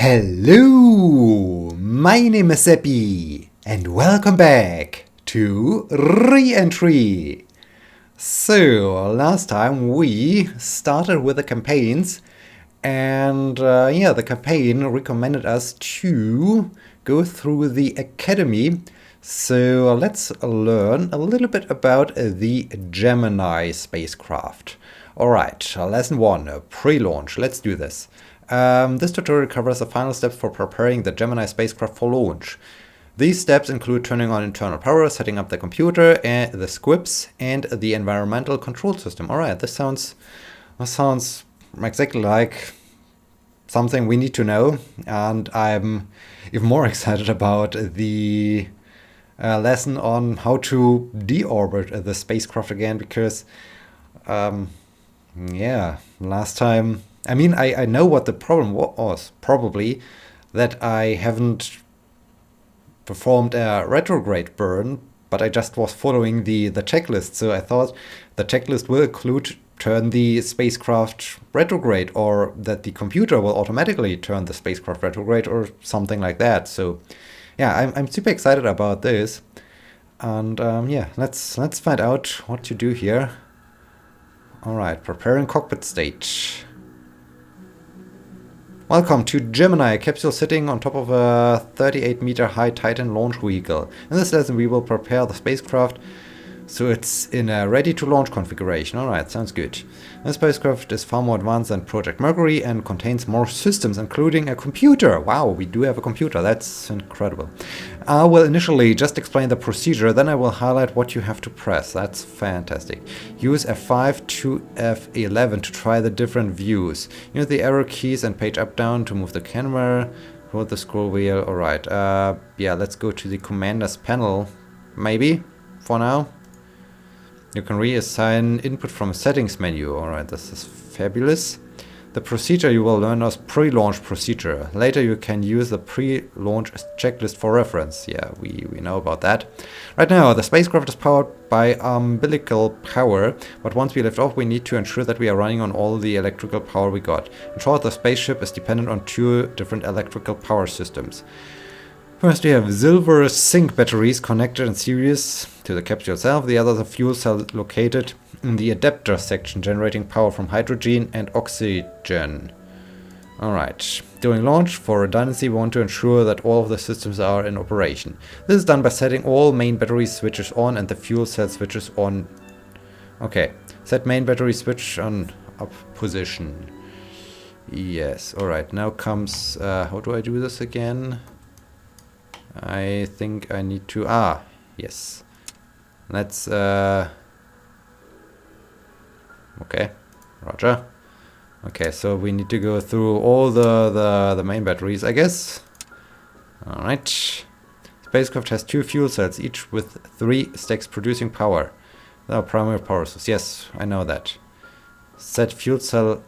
Hello, my name is Seppi, and welcome back to Reentry. So, last time we started with the campaigns, and the campaign recommended us to go through the academy. So, let's learn a little bit about the Gemini spacecraft. Alright, lesson 1, pre-launch. Let's do this. This tutorial covers the final steps for preparing the Gemini spacecraft for launch. These steps include turning on internal power, setting up the computer, and the squibs, and the environmental control system. Alright, this sounds exactly like something we need to know, and I'm even more excited about the lesson on how to deorbit the spacecraft again, because last time, I know what the problem was. Probably that I haven't performed a retrograde burn, but I just was following the checklist. So I thought the checklist will include turn the spacecraft retrograde, or that the computer will automatically turn the spacecraft retrograde, or something like that. So yeah, I'm super excited about this. And let's find out what to do here. Alright, preparing cockpit stage. Welcome to Gemini, a capsule sitting on top of a 38-meter high Titan launch vehicle. In this lesson we will prepare the spacecraft so it's in a ready-to-launch configuration. Alright, sounds good. The spacecraft is far more advanced than Project Mercury and contains more systems, including a computer. Wow, we do have a computer. That's incredible. I will initially just explain the procedure, then I will highlight what you have to press. That's fantastic. Use F5 to F11 to try the different views. Use the arrow keys and page up-down to move the camera. Hold the scroll wheel. Alright, let's go to the commander's panel. Maybe, for now. You can reassign input from a settings menu. Alright, this is fabulous. The procedure you will learn is pre-launch procedure. Later you can use the pre-launch checklist for reference. Yeah, we know about that. Right now, the spacecraft is powered by umbilical power, but once we lift off, we need to ensure that we are running on all the electrical power we got. In short, the spaceship is dependent on 2 different electrical power systems. First, we have silver zinc batteries connected in series to the capsule itself. The other is a fuel cell located in the adapter section, generating power from hydrogen and oxygen. Alright, during launch, for redundancy, we want to ensure that all of the systems are in operation. This is done by setting all main battery switches on and the fuel cell switches on. Okay, set main battery switch on up position. Yes, alright, now comes, how do I do this again? I think I need to, yes. Let's, okay, roger. Okay, so we need to go through all the main batteries, I guess. Alright. Spacecraft has 2 fuel cells, each with 3 stacks producing power. Our primary power source, yes, I know that. Set fuel cell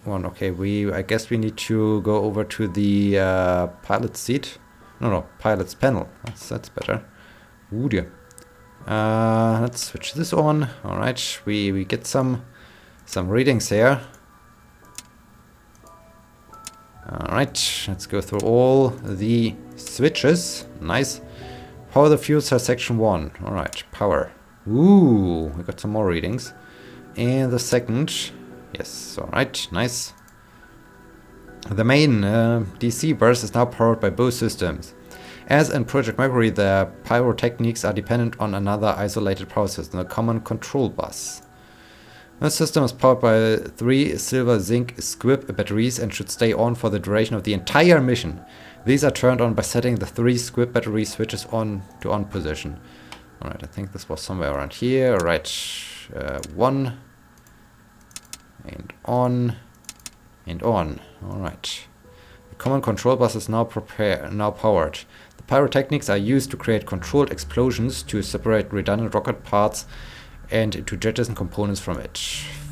1, okay, I guess we need to go over to the pilot's seat. No, pilot's panel. That's better. Ooh dear. Let's switch this on. Alright, we get some readings here. Alright, let's go through all the switches. Nice. Power the fuel cell section 1. Alright, power. Ooh, we got some more readings. And the second. Yes, alright, nice. The main DC burst is now powered by both systems. As in Project Mercury, the pyrotechnics are dependent on another isolated power system, a common control bus. This system is powered by 3 silver zinc squib batteries and should stay on for the duration of the entire mission. These are turned on by setting the 3 squib battery switches on to on position. Alright, I think this was somewhere around here. Alright, 1 and on. And on. Alright. The common control bus is now powered. The pyrotechnics are used to create controlled explosions to separate redundant rocket parts and to jettison components from it.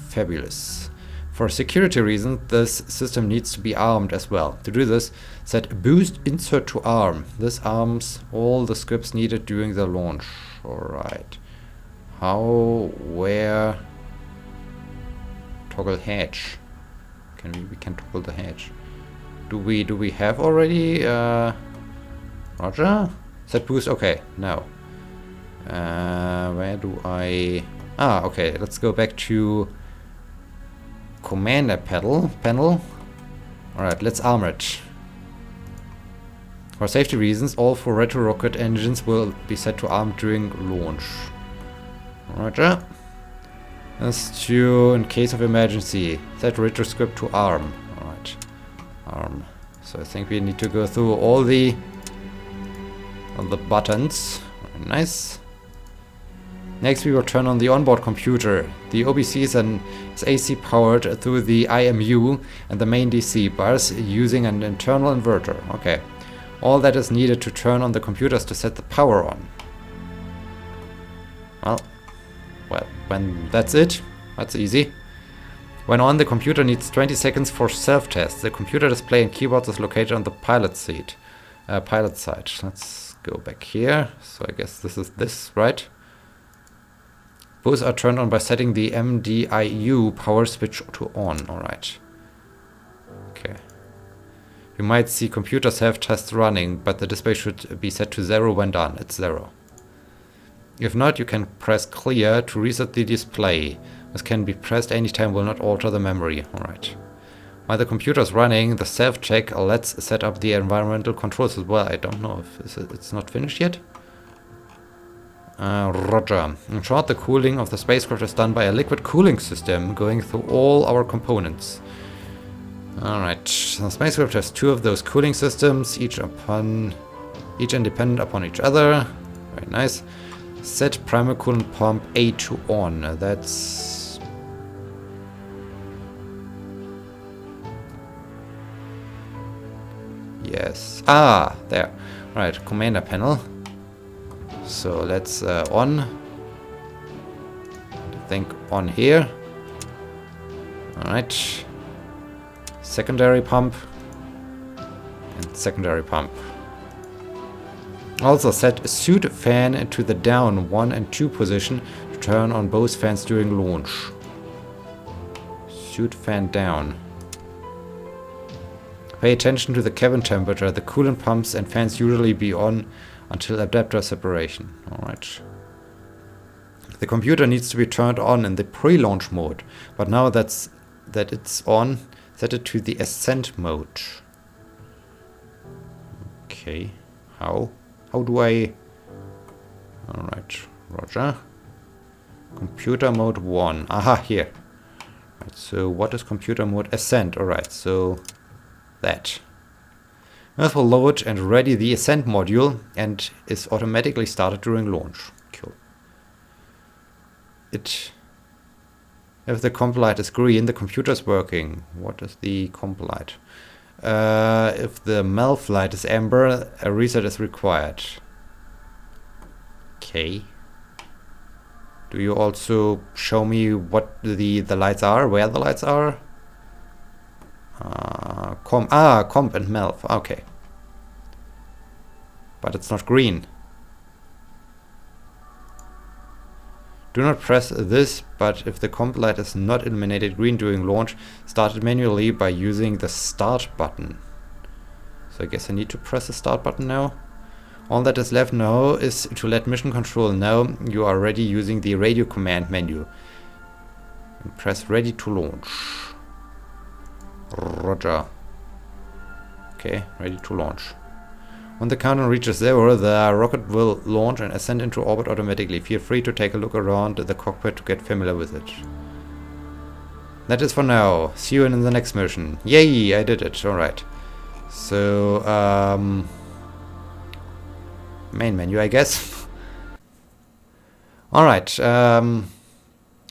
Fabulous. For security reasons, this system needs to be armed as well. To do this, set boost insert to arm. This arms all the scripts needed during the launch. Alright. How, where, toggle hatch. We can toggle the hatch. Do we have already? Roger. Set boost. Okay. Now. Where do I? Ah. Okay. Let's go back to commander panel. All right. Let's armor it. For safety reasons, all 4 retro rocket engines will be set to arm during launch. Roger. As to, in case of emergency, set retro script to arm. Alright. Arm. So I think we need to go through all the buttons. Very nice. Next we will turn on the onboard computer. The OBC is AC powered through the IMU and the main DC bus using an internal inverter. Okay. All that is needed to turn on the computers to set the power on. Well, when that's it, that's easy. When on, the computer needs 20 seconds for self-test. The computer display and keyboard is located on the pilot side. Let's go back here. So I guess this is this, right? Both are turned on by setting the MDIU power switch to on. Alright. Okay. You might see computer self-test running, but the display should be set to 0 when done. It's 0. If not, you can press clear to reset the display. This can be pressed anytime, will not alter the memory. Alright. While the computer is running, the self-check, let's set up the environmental controls as well. I don't know if it's not finished yet. Roger. In short, the cooling of the spacecraft is done by a liquid cooling system going through all our components. Alright, the spacecraft has 2 of those cooling systems, each independent upon each other. Very nice. Set primary coolant pump A to on. That's... Yes. Ah, there. Right, commander panel. So let's on. I think on here. Alright. Secondary pump and secondary pump. Also set suit fan to the down 1 and 2 position to turn on both fans during launch. Suit fan down. Pay attention to the cabin temperature. The coolant pumps and fans usually be on until adapter separation. Alright. The computer needs to be turned on in the pre-launch mode, but now that it's on, set it to the Ascent mode. Okay. How do I... Alright, roger. Computer mode 1. Aha, here. Right, so what is computer mode? Ascent. Alright, so that. Earth will load and ready the Ascent module and is automatically started during launch. Cool. If the comp light is green, the computer is working. What is the comp light? If the MALF light is amber, a reset is required. Okay. Do you also show me what the lights are? Where the lights are? Comp and MALF. Okay. But it's not green. Do not press this, but if the comp light is not illuminated green during launch, start it manually by using the start button. So I guess I need to press the start button now. All that is left now is to let mission control know you are ready using the radio command menu. And press ready to launch. Roger. Okay, ready to launch. When the countdown reaches 0, the rocket will launch and ascend into orbit automatically. Feel free to take a look around the cockpit to get familiar with it. That is for now. See you in the next mission. Yay, I did it. Alright. So, main menu, I guess. Alright.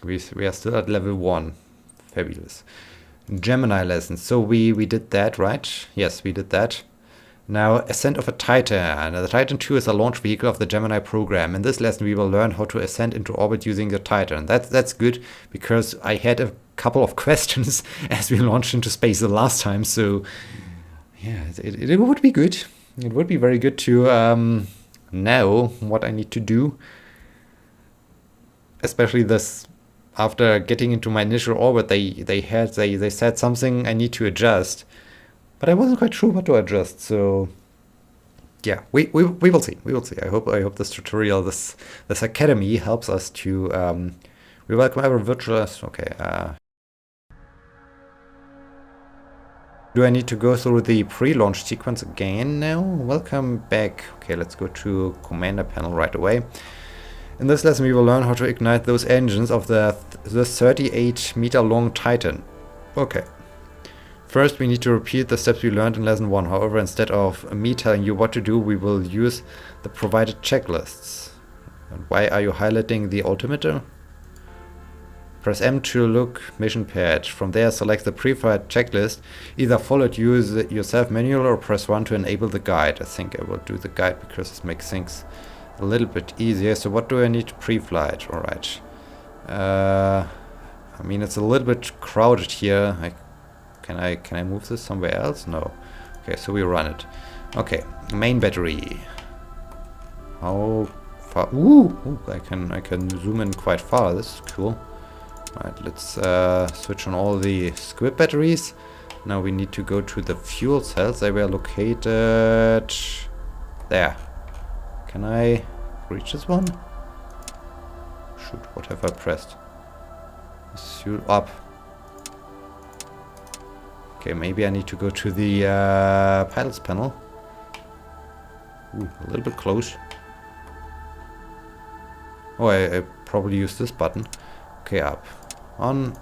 We are still at level 1. Fabulous. Gemini lessons. So we did that, right? Yes, we did that. Now, Ascent of a Titan. The Titan II is a launch vehicle of the Gemini program. In this lesson, we will learn how to ascend into orbit using the Titan. That's good, because I had a couple of questions as we launched into space the last time. So, yeah, it would be good. It would be very good to know what I need to do. Especially this, after getting into my initial orbit, they said something I need to adjust. But I wasn't quite sure what to adjust, so yeah, we will see. We will see. I hope this tutorial, this academy helps us to we welcome every virtualist. Okay, do I need to go through the pre-launch sequence again now? Welcome back. Okay, let's go to Commander panel right away. In this lesson we will learn how to ignite those engines of the 38-meter long Titan. Okay. First we need to repeat the steps we learned in lesson 1. However, instead of me telling you what to do, we will use the provided checklists. And why are you highlighting the altimeter? Press M to look mission pad. From there, select the preferred checklist. Either follow it yourself manually or press 1 to enable the guide. I think I will do the guide because this makes things a little bit easier. So what do I need to pre-flight? Alright. I mean, it's a little bit crowded here. Can I move this somewhere else? No. Okay, so we run it. Okay, main battery. How far? Ooh, I can zoom in quite far. This is cool. Right, let's switch on all the squib batteries. Now we need to go to the fuel cells. They were located there. Can I reach this one? Shoot, what have I pressed? Suit up. Okay, maybe I need to go to the pilots panel. Ooh, a little bit close. Oh, I probably used this button. Okay, up. On.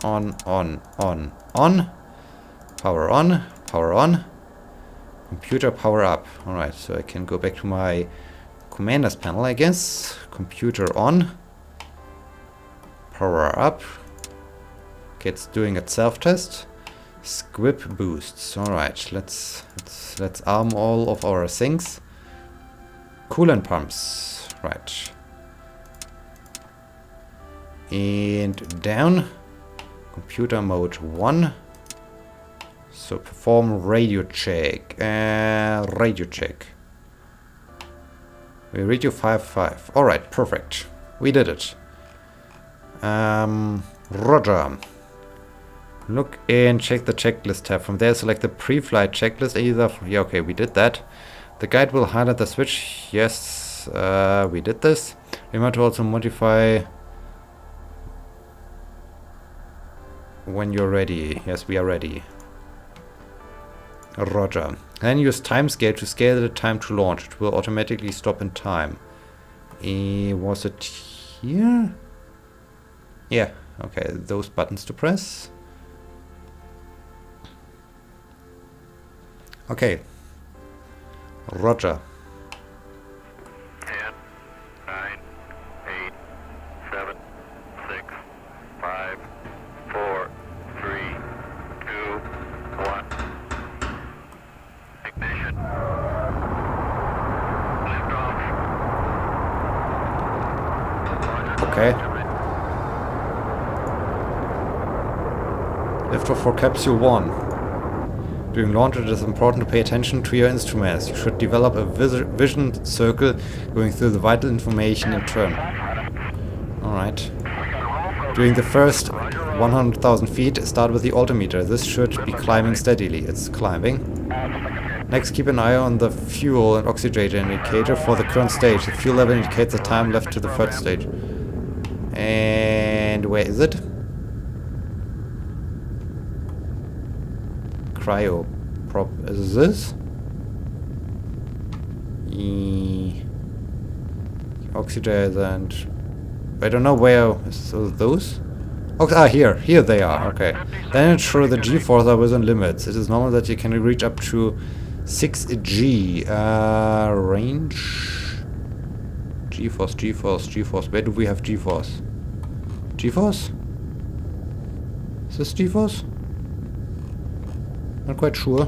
Power on. Power on. Computer power up. Alright, so I can go back to my commander's panel, I guess. Computer on. Power up. Okay, it's doing its self-test. Squib boosts. Alright, let's arm all of our things. Coolant pumps. Right. And down. Computer mode 1. So perform radio check. Radio check. We radio 5-5. Alright, perfect. We did it. Roger. Look and check the checklist tab. From there, select the pre-flight checklist. Yeah, okay, we did that. The guide will highlight the switch. Yes, we did this. Remember to also modify when you're ready. Yes, we are ready. Roger. Then use timescale to scale the time to launch. It will automatically stop in time. Was it here? Yeah, okay, those buttons to press. Okay. Roger. 10, 9, 8, 7, 6, 5, 4, 3, 2, 1. Ignition. Lift off. Okay. Liftoff for Capsule 1. During launch, it is important to pay attention to your instruments. You should develop a vision circle going through the vital information in turn. Alright. During the first 100,000 feet, start with the altimeter. This should be climbing steadily. It's climbing. Next, keep an eye on the fuel and oxygenator indicator for the current stage. The fuel level indicates the time left to the third stage. And where is it? Cryo prop. Is this? Oxidizer and I don't know where is those. Oh, here they are. Okay. Then ensure the G-force are within limits. It is normal that you can reach up to 6G range. G-force. Where do we have G-force? G-force? Is this G-force? Not quite sure.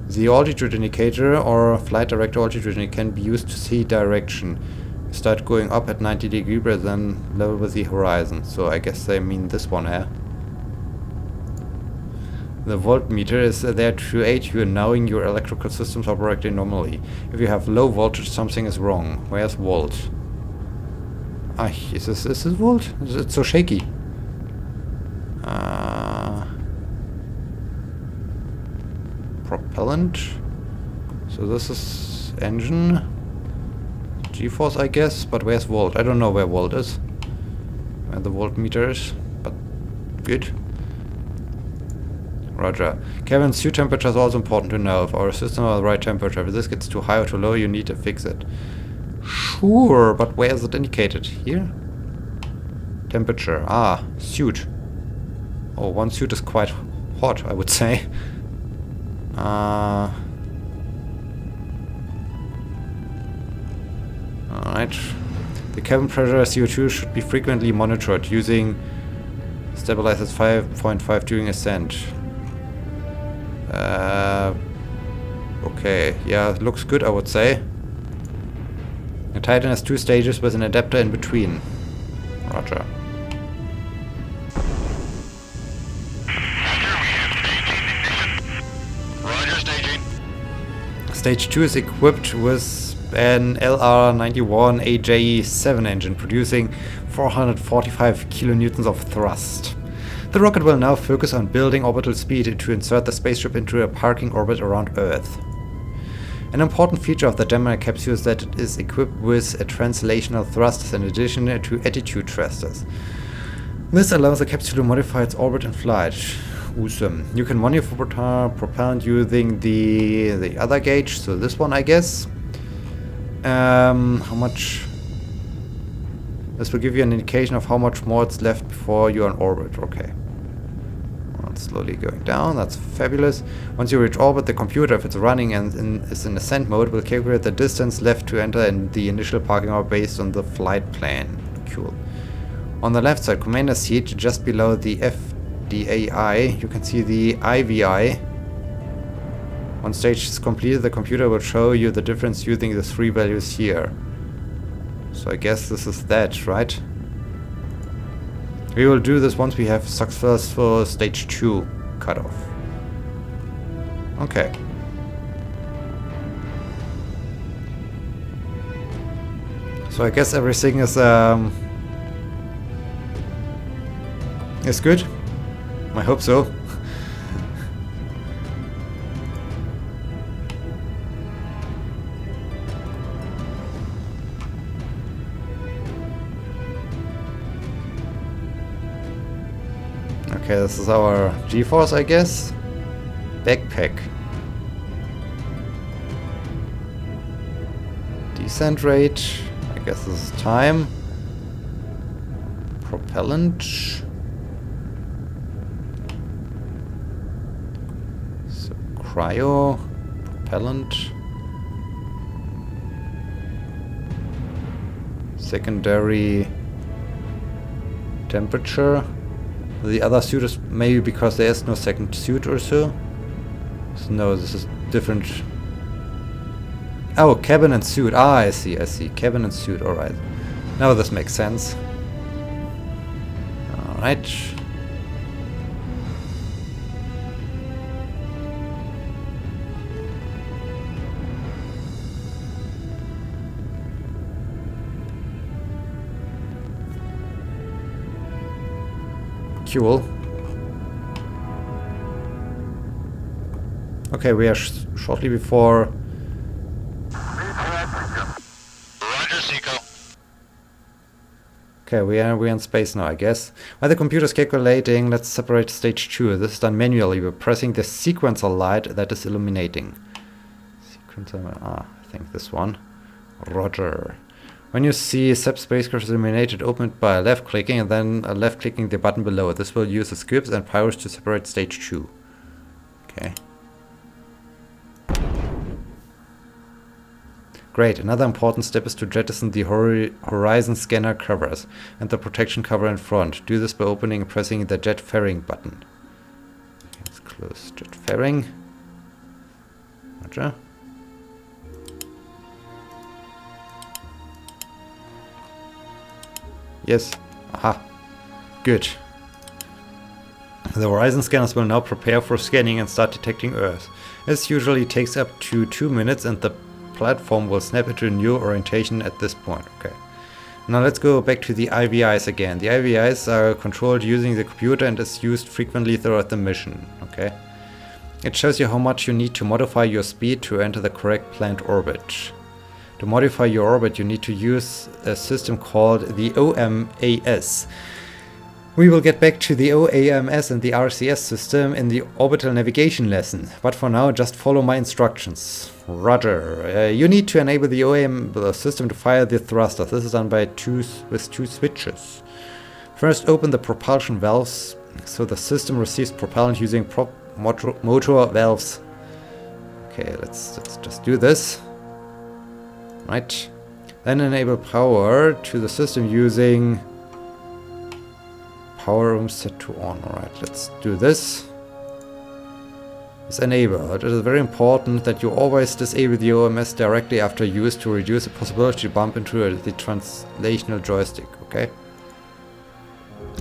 The altitude indicator or flight director altitude indicator can be used to see direction. Start going up at 90 degrees but then level with the horizon. So I guess they mean this one here. The voltmeter is there to aid you in knowing your electrical systems operating normally. If you have low voltage, something is wrong. Where's volt? Ah, is this volt? It's so shaky. propellant. So this is engine. G-force, I guess, but where's volt? I don't know where volt is. Where the voltmeter is, but good. Roger. Cabin suit temperature is also important to know. If our system is the right temperature, if this gets too high or too low, you need to fix it. Sure, but where is it indicated? Here? Temperature. Ah, suit. Oh, one suit is quite hot, I would say. Alright. The cabin pressure CO2 should be frequently monitored using stabilizers 5.5 during ascent. Okay, yeah, looks good, I would say. The Titan has 2 stages with an adapter in between. Roger. Roger, staging. Stage 2 is equipped with an LR91 AJ7 engine producing 445 kilonewtons of thrust. The rocket will now focus on building orbital speed to insert the spaceship into a parking orbit around Earth. An important feature of the Gemini capsule is that it is equipped with a translational thrusters in addition to attitude thrusters. This allows the capsule to modify its orbit in flight. Awesome. You can monitor propellant using the other gauge, so this one, I guess. How much? This will give you an indication of how much more it's left before you're on orbit. Okay. Well, it's slowly going down. That's fabulous. Once you reach orbit, the computer, if it's running and is in ascent mode, will calculate the distance left to enter in the initial parking lot based on the flight plan. Cool. On the left side, commander seat, just below the FDAI, you can see the IVI. Once stage is completed, the computer will show you the difference using the 3 values here. So I guess this is that, right? We will do this once we have successful stage 2 cutoff. Okay. So I guess everything is good. I hope so. Okay, this is our G-force, I guess. Backpack. Descent rate. I guess this is time. Propellant. So, cryo. Propellant. Secondary temperature. The other suit is maybe because there is no second suit or so. So no, this is different. Oh, cabin and suit. Ah, I see, I see. Cabin and suit, alright. Now this makes sense. Alright. Cool. Okay, we are shortly before. Roger, Seco. Okay, we're in space now, I guess. While the computer's calculating, let's separate stage 2. This is done manually. We're pressing the sequencer light that is illuminating. Sequencer, I think this one. Roger. When you see SEP spacecraft illuminated, open it by left-clicking and then left-clicking the button below it. This will use the scripts and pyros to separate stage 2. Okay. Great. Another important step is to jettison the horizon scanner covers and the protection cover in front. Do this by opening and pressing the jet fairing button. Okay, let's close jet fairing. Roger. Yes. Aha. Good. The horizon scanners will now prepare for scanning and start detecting Earth. This usually takes up to 2 minutes and the platform will snap into a new orientation at this point. Okay. Now let's go back to the IVIs again. The IVIs are controlled using the computer and is used frequently throughout the mission. Okay. It shows you how much you need to modify your speed to enter the correct planned orbit. To modify your orbit, you need to use a system called the OMAS. We will get back to the OAMS and the RCS system in the orbital navigation lesson, but for now just follow my instructions. Roger. You need to enable the OAM system to fire the thrusters. This is done by with two switches. First, open the propulsion valves so the system receives propellant using motor valves. Okay, let's just do this. Right. Then enable power to the system using power room set to on. Alright, let's do this. Let's enable. It is very important that you always disable the OMS directly after use to reduce the possibility to bump into the translational joystick. Okay.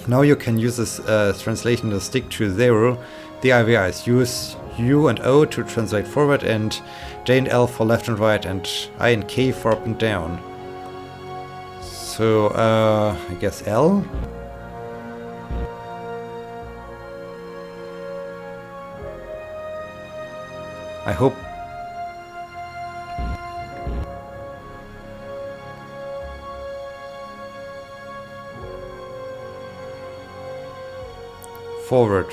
Now you can use this translational stick to 0. The IVIs use U and O to translate forward, and J and L for left and right, and I and K for up and down. So, I guess L? I hope... Forward.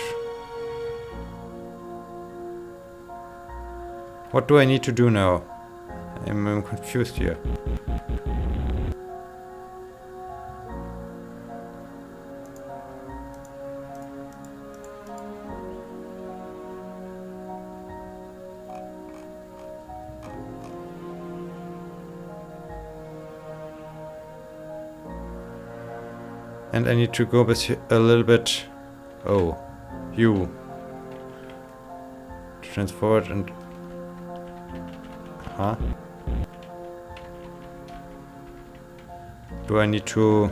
What do I need to do now? I'm confused here. And I need to go a little bit... Oh, U. Trans forward and... Huh? Do I need to...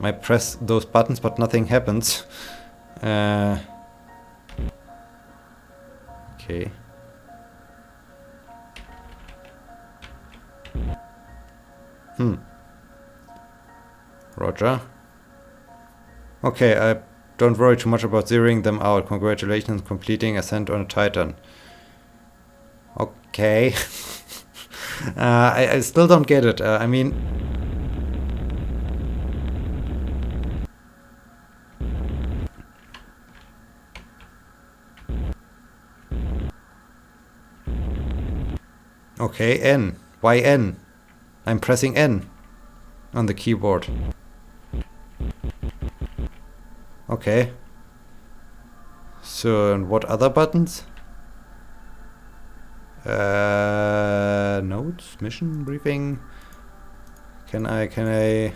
I press those buttons but nothing happens. Okay. Roger. Okay, I don't worry too much about zeroing them out. Congratulations on completing Ascent on a Titan. Okay. I still don't get it. I mean... Okay, N. Why N? I'm pressing N on the keyboard. Okay. So, and what other buttons? Notes, mission, briefing. Can I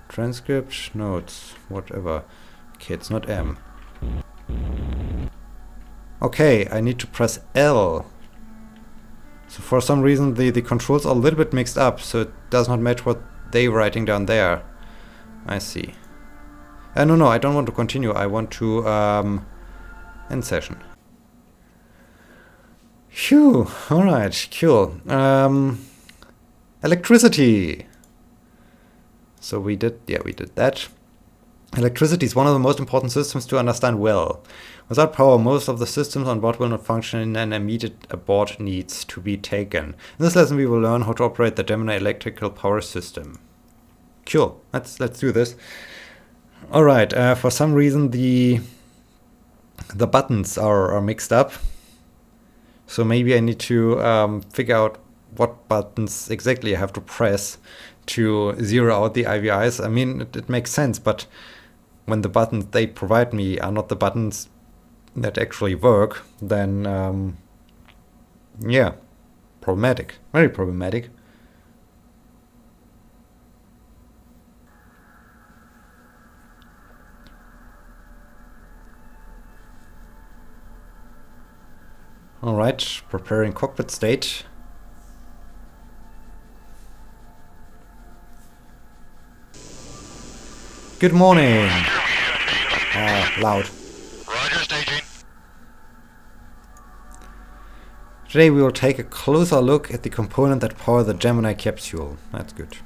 transcript, notes, whatever. Okay, it's not M. Okay, I need to press L. So for some reason the controls are a little bit mixed up, so it does not match what they're writing down there. I see. No, I don't want to continue. I want to end session. Phew, alright, cool. Electricity. So we did that. Electricity is one of the most important systems to understand well. Without power, most of the systems on board will not function and immediate abort needs to be taken. In this lesson we will learn how to operate the Gemini electrical power system. Cool, let's do this. Alright, for some reason the buttons are mixed up. So maybe I need to figure out what buttons exactly I have to press to zero out the IVIs. I mean, it makes sense, but when the buttons they provide me are not the buttons that actually work, then yeah, problematic, very problematic. Alright, preparing cockpit state. Good morning. Loud. Roger, staging. Today we will take a closer look at the component that power the Gemini capsule. That's good.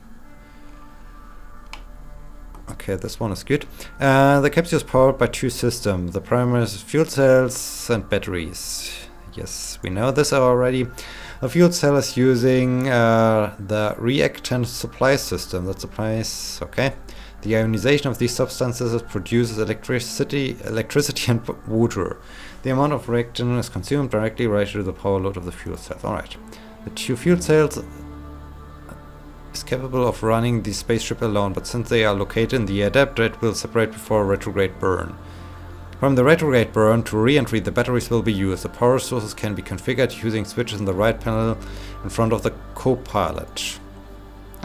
Okay, this one is good. The capsule is powered by two systems. The primary is fuel cells and batteries. Yes, we know this already. The fuel cell is using the reactant supply system that supplies, okay. The ionization of these substances produces electricity and water. The amount of reactant is consumed directly related to the power load of the fuel cells. Alright. The two fuel cells is capable of running the spaceship alone, but since they are located in the adapter, it will separate before a retrograde burn. From the retrograde burn to re-entry, the batteries will be used. The power sources can be configured using switches in the right panel in front of the co-pilot.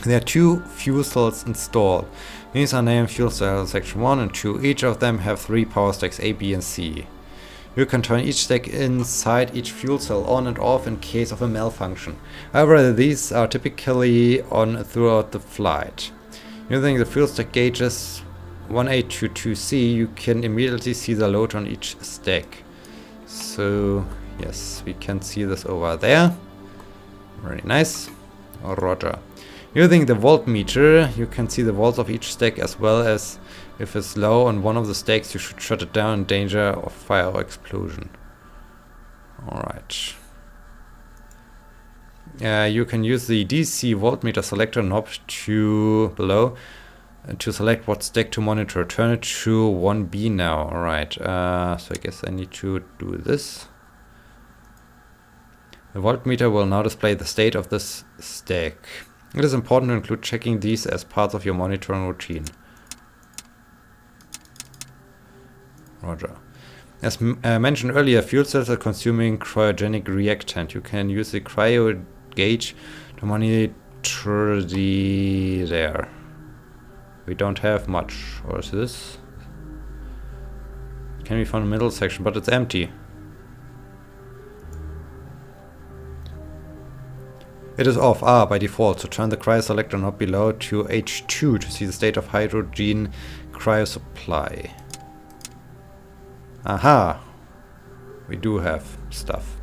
There are two fuel cells installed. These are named fuel cell section 1 and 2. Each of them have 3 power stacks A, B and C. You can turn each stack inside each fuel cell on and off in case of a malfunction. However, these are typically on throughout the flight. Using the fuel stack gauges 1A to 2C, you can immediately see the load on each stack. So, yes, we can see this over there. Very nice. Roger. Using the voltmeter, you can see the volts of each stack, as well as if it's low on one of the stacks, you should shut it down in danger of fire or explosion. Alright. You can use the DC voltmeter selector knob to select what stack to monitor. Turn it to 1B now. Alright, so I guess I need to do this. The voltmeter will now display the state of this stack. It is important to include checking these as parts of your monitoring routine. Roger. As mentioned earlier, fuel cells are consuming cryogenic reactant. You can use the cryo gauge to monitor there. We don't have much. Or is this? Can be found in the middle section, but it's empty. It is off, by default, so turn the cryo selector knob below to H2 to see the state of hydrogen cryo supply. Aha! We do have stuff.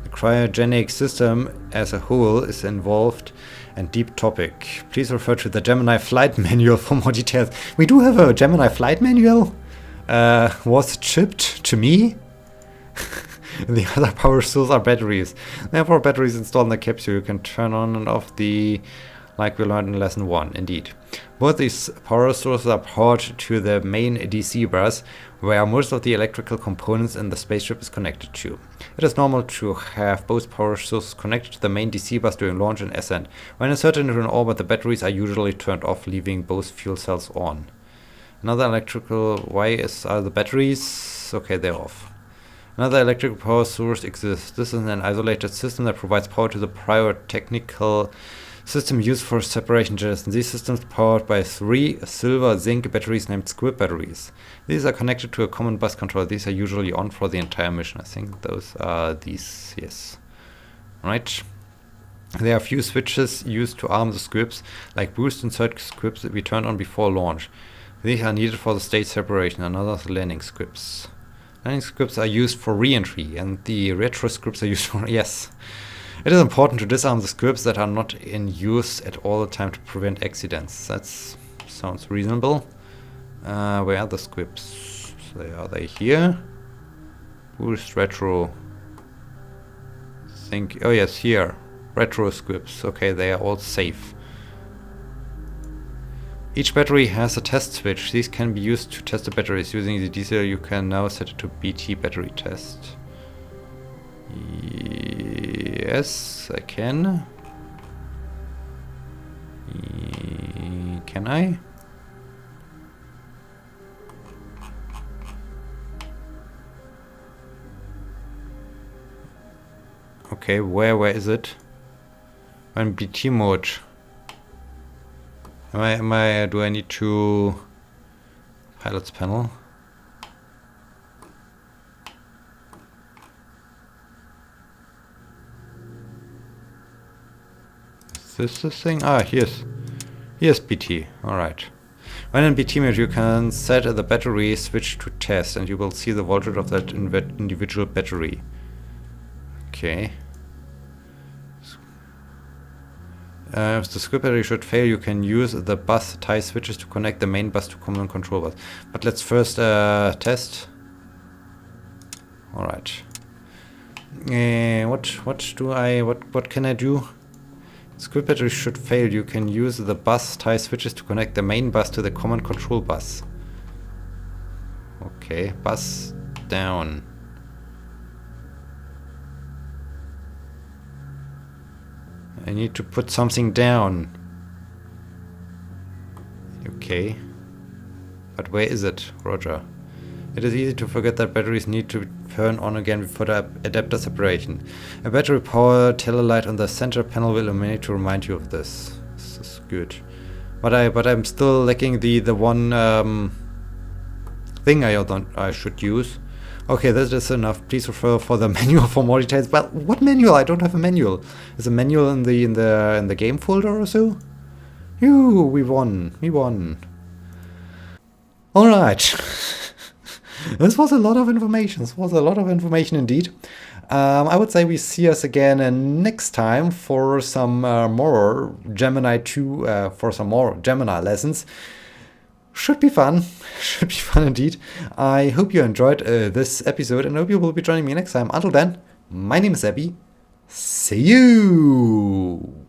The cryogenic system as a whole is involved and deep topic. Please refer to the Gemini flight manual for more details. We do have a Gemini flight manual? Was it shipped to me? The other power sources are batteries. Therefore, batteries installed in the capsule you can turn on and off like we learned in lesson 1, indeed. Both these power sources are powered to the main DC bus, where most of the electrical components in the spaceship is connected to. It is normal to have both power sources connected to the main DC bus during launch and ascent. When inserted into an orbit, the batteries are usually turned off, leaving both fuel cells on. Another electrical... Why are the batteries? Okay, they're off. Another electrical power source exists. This is an isolated system that provides power to the prior technical system used for separation jettisons. These systems are powered by 3 silver zinc batteries named squib batteries. These are connected to a common bus controller. These are usually on for the entire mission. I think those are these, yes. Right. There are a few switches used to arm the squibs, like boost and surge squibs that we turned on before launch. These are needed for the state separation, and others landing squibs. Landing squibs are used for re-entry, and the retro squibs are used for... Yes. It is important to disarm the squibs that are not in use at all the time to prevent accidents. That sounds reasonable. Where are the squibs? Are they here? Boost, retro. Oh yes, here. Retro squibs. Okay, they are all safe. Each battery has a test switch. These can be used to test the batteries. Using the diesel, you can now set it to BT battery test. Yes, I can. Can I? Okay, where is it? I'm BT mode. Do I need to... Pilot's panel? Is this the thing? Ah, here's BT. Alright. When in BT mode, you can set the battery switch to test, and you will see the voltage of that individual battery. Okay. If the script battery should fail, you can use the bus tie switches to connect the main bus to common control bus. But let's first test. Alright. What can I do? Script battery should fail. You can use the bus tie switches to connect the main bus to the common control bus. Okay, bus down. I need to put something down. Okay. But where is it, Roger? It is easy to forget that batteries need to turn on again before the adapter separation. A battery power telelight on the center panel will illuminate to remind you of this. This is good. But I'm still lacking the one thing I should use. Okay, that is enough. Please refer for the manual for more details. But what manual? I don't have a manual. Is a manual in the game folder or so? Yoo, we won. We won. All right. This was a lot of information. This was a lot of information indeed. I would say we see us again next time for some more Gemini 2, for some more Gemini lessons. Should be fun. Should be fun indeed. I hope you enjoyed this episode and I hope you will be joining me next time. Until then, my name is Abby. See you!